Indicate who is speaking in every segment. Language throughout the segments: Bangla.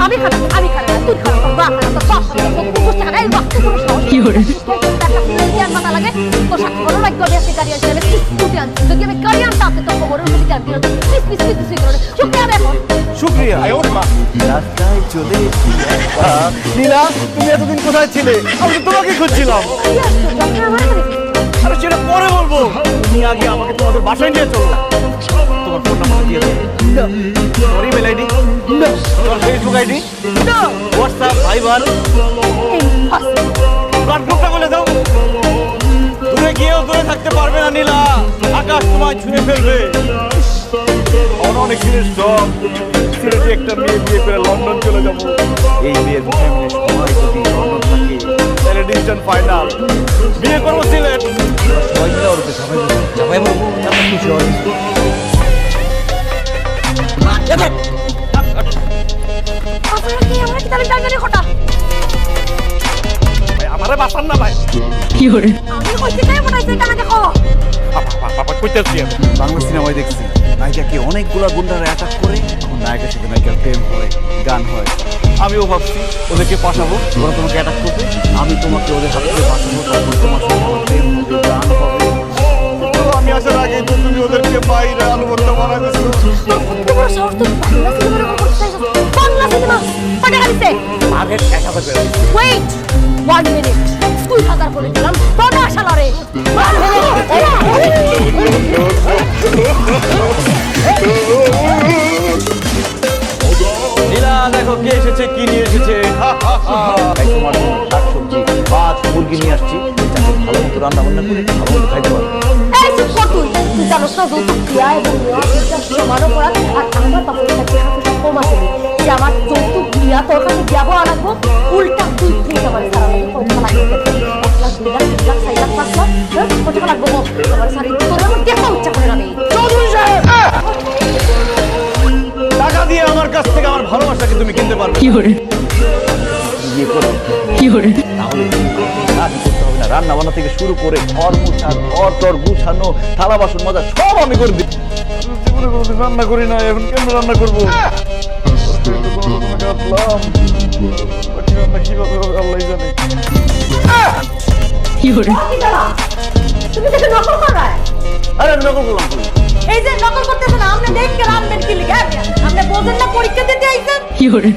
Speaker 1: আমি খারাপ আমি খারাপ তুই খারাপ বা খারাপ কি করে মাথা লাগে তো সাক্ষর লাগবে আমি আজকে গাড়ি আসলে স্কুটি আনছি যদি আমি গাড়ি আনতে তো খবরের মধ্যে গাড়ি দিল প্লিজ প্লিজ প্লিজ করে শুক্রিয়া এখন
Speaker 2: শুক্রিয়া রাস্তায় চলে নীলা তুমি এতদিন কোথায় ছিলে আমি তো তোমাকে খুঁজছিলাম আরে সেটা পরে বলবো তুমি আগে আমাকে তোমাদের বাসায় নিয়ে চলো তোমার ফোন নাম্বার দিয়ে দাও তোমার ইমেল আইডি তোমার ফেসবুক আইডি হোয়াটসঅ্যাপ ভাইবার প্ল্যাটফর্মটা বলে দাও দূরে গিয়েও দূরে থাকতে পারবে না নীলা আকাশ তোমায় ছুঁয়ে ফেলবে অনেক দিনের সব সিলেটে একটা মেয়ে বিয়ে করে লন্ডন চলে যাবো এই বিয়ের ফ্যামিলির সবাই যদি লন্ডন থাকে তাহলে ডিসিশন ফাইনাল বিয়ে করবো সিলেট সবাই মিলে ওর সবাই বলবো খুশি হয় আমারে বাসান না ভাই
Speaker 1: কি করে আমি কইতে চাই মনে হচ্ছে কানে দেখো
Speaker 2: বাবা কইতেছি বাংলা সিনেমায় দেখছি নায়িকাকে অনেকগুলা গুন্ডারা অ্যাটাক করে তখন নায়কের সাথে নায়িকার প্রেম হয় গান হয় আমিও ভাবছি ওদেরকে পাঠাবো ওরা তোমাকে অ্যাটাক করবে আমি তোমাকে ওদের হাত থেকে বাঁচাবো তখন তোমার সাথে আমার প্রেম হবে গান হবে আমি আসার আগে তো তুমি ওদেরকে বাইরে আলু ভর্তা বানাই দিছো
Speaker 1: তোমার সাহস তো বাংলা সিনেমা পাটা গাইছে
Speaker 2: আগে 1000 করে
Speaker 1: ওয়েট 1 মিনিট 2000 করে দিলাম বড় শালারে 1 মিনিট
Speaker 2: নীলা দেখো কে এসেছে কি নিয়ে এসেছে তাই তোমার জন্য শাকসবজি মাছ মুরগি নিয়ে আসছি ভালো মতো রান্না বান্না করে ভালো মতো খাইতে পারো
Speaker 1: এই চুপ কর তুই জানোস না যৌতুক দিয়া এবং এটা সমান অপরাধ আর আমার বাপের কাছে হাতে কম আছে যে আমার যৌতুক দিয়া তোর কাছে দেবো আনাবো উল্টা তুই তুই আমার সারা পয়সা লাগবে 1 লাখ 2 লাখ 3 লাখ 4 লাখ 5 লাখ কত লাগবে আমার সারি তোর আমার দেখো ইচ্ছা করে আমি চৌধুরী সাহেব
Speaker 2: টাকা দিয়ে আমার কাছ থেকে আমার ভালোবাসাকে তুমি কিনতে পারবে
Speaker 3: কি করে
Speaker 2: বিয়ে করো
Speaker 3: কি করে
Speaker 2: তাহলে কাজ করতে হবে না রান্না বান্না থেকে শুরু করে ঘর মুছা ঘর টর গুছানো থালা বাসন মাজা সব আমি করে দিই জীবনে কোনোদিন রান্না করি না এখন কেন রান্না করবো কিভাবে হবে আল্লাহ জানে
Speaker 3: কি করে
Speaker 1: তুমি দেখে নকল করায়
Speaker 2: আরে আমি নকল করলাম
Speaker 1: এই যে নকল করতেছ না আপনি দেখকে রামবেন কি লিখে আপনি বোঝেন না পরীক্ষা দিতে আইছেন
Speaker 3: কি করে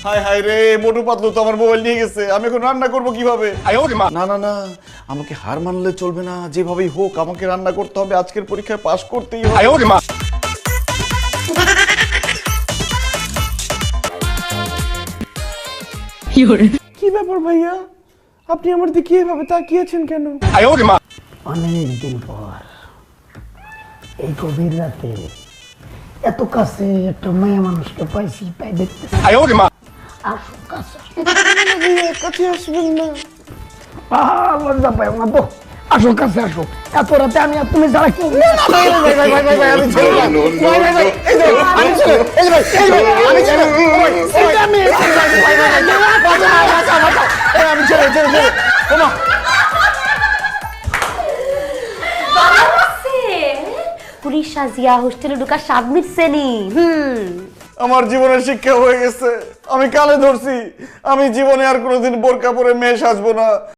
Speaker 2: হায় হায় রে মোটু পাতলু তো আমার মোবাইল নিয়ে গেছে আমি এখন রান্না করব কিভাবে না না না আমাকে হার মানলে চলবে না যেভাবেই হোক আমাকে রান্না করতে হবে আজকের পরীক্ষায় পাশ করতেই হবে
Speaker 3: কি করে
Speaker 4: কি ব্যাপার ভাইয়া আপনি আমার দিকে এভাবে তাকিয়েছেন কেন
Speaker 5: অনেক দিন পর এই গভীর রাতে এত কাছে একটা মেয়ে মানুষকে পাইছি তাই দেখতেছি আসো কাছে
Speaker 4: কাছে আসবেন না
Speaker 5: লজ্জা পাই না তো আসো কাছে আসো এত রাতে আমি আর তুমি যারা কি
Speaker 1: পুলিশ সাজিয়া হোস্টেলে ঢুকা সাবমিট শ্রেণী
Speaker 2: আমার জীবনের শিক্ষা হয়ে গেছে আমি কালে ধরছি আমি জীবনে আর কোনোদিন বোরকা পরে মেয়ে সাজবো না